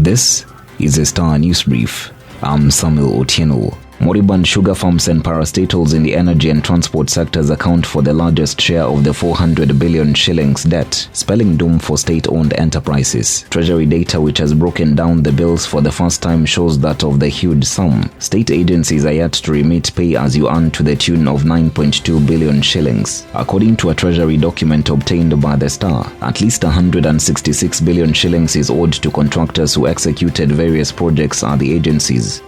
This is a Star News Brief. I'm Samuel Otieno. Moribund sugar farms and parastatals in the energy and transport sectors account for the largest share of the 400 billion shillings debt, spelling doom for state-owned enterprises. Treasury data, which has broken down the bills for the first time, shows that of the huge sum, state agencies are yet to remit pay-as-you-earn to the tune of 9.2 billion shillings. According to a treasury document obtained by the Star, at least 166 billion shillings is owed to contractors who executed various projects at the agencies.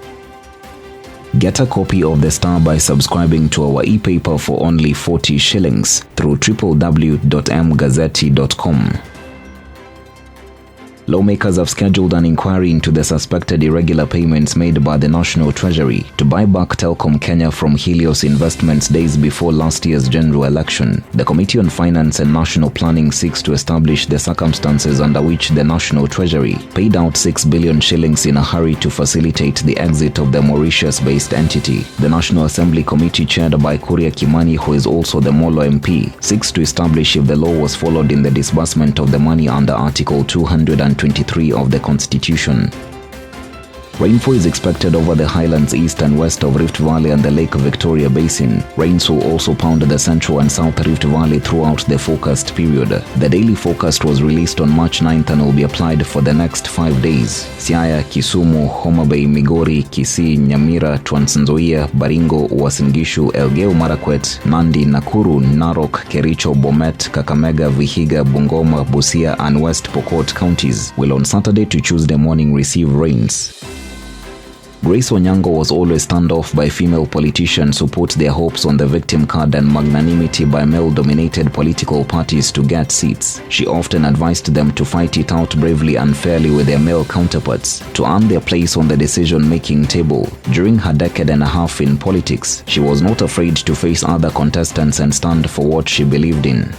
Get a copy of the Star by subscribing to our e-paper for only 40 shillings through www.mgazzetti.com. Lawmakers have scheduled an inquiry into the suspected irregular payments made by the National Treasury to buy back Telkom Kenya from Helios Investments days before last year's general election. The Committee on Finance and National Planning seeks to establish the circumstances under which the National Treasury paid out 6 billion shillings in a hurry to facilitate the exit of the Mauritius-based entity. The National Assembly Committee, chaired by Kuria Kimani, who is also the Molo MP, seeks to establish if the law was followed in the disbursement of the money under Article 223 of the Constitution. Rainfall is expected over the highlands east and west of Rift Valley and the Lake Victoria Basin. Rains will also pound the central and south Rift Valley throughout the forecast period. The daily forecast was released on March 9th and will be applied for the next 5 days. Siaya, Kisumu, Homa Bay, Migori, Kisii, Nyamira, Trans Nzoia, Baringo, Uasin Gishu, Elgeyo Marakwet, Nandi, Nakuru, Narok, Kericho, Bomet, Kakamega, Vihiga, Bungoma, Busia and West Pokot counties will on Saturday to Tuesday morning receive rains. Grace Onyango was always turned off by female politicians who put their hopes on the victim card and magnanimity by male-dominated political parties to get seats. She often advised them to fight it out bravely and fairly with their male counterparts to earn their place on the decision-making table. During her decade and a half in politics, she was not afraid to face other contestants and stand for what she believed in.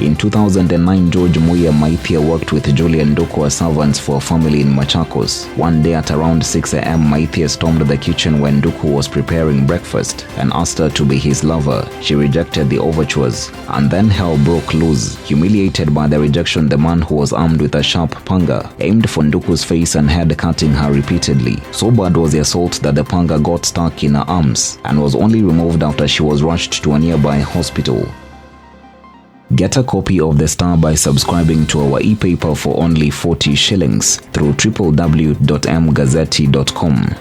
In 2009, George Muya Maithia worked with Julian Nduku as servants for a family in Machakos. One day at around 6 a.m., Maithia stormed the kitchen when Nduku was preparing breakfast and asked her to be his lover. She rejected the overtures, and then hell broke loose. Humiliated by the rejection, the man, who was armed with a sharp panga, aimed for Nduku's face and head, cutting her repeatedly. So bad was the assault that the panga got stuck in her arms and was only removed after she was rushed to a nearby hospital. Get a copy of the Star by subscribing to our e-paper for only 40 shillings through www.mgazzetti.com.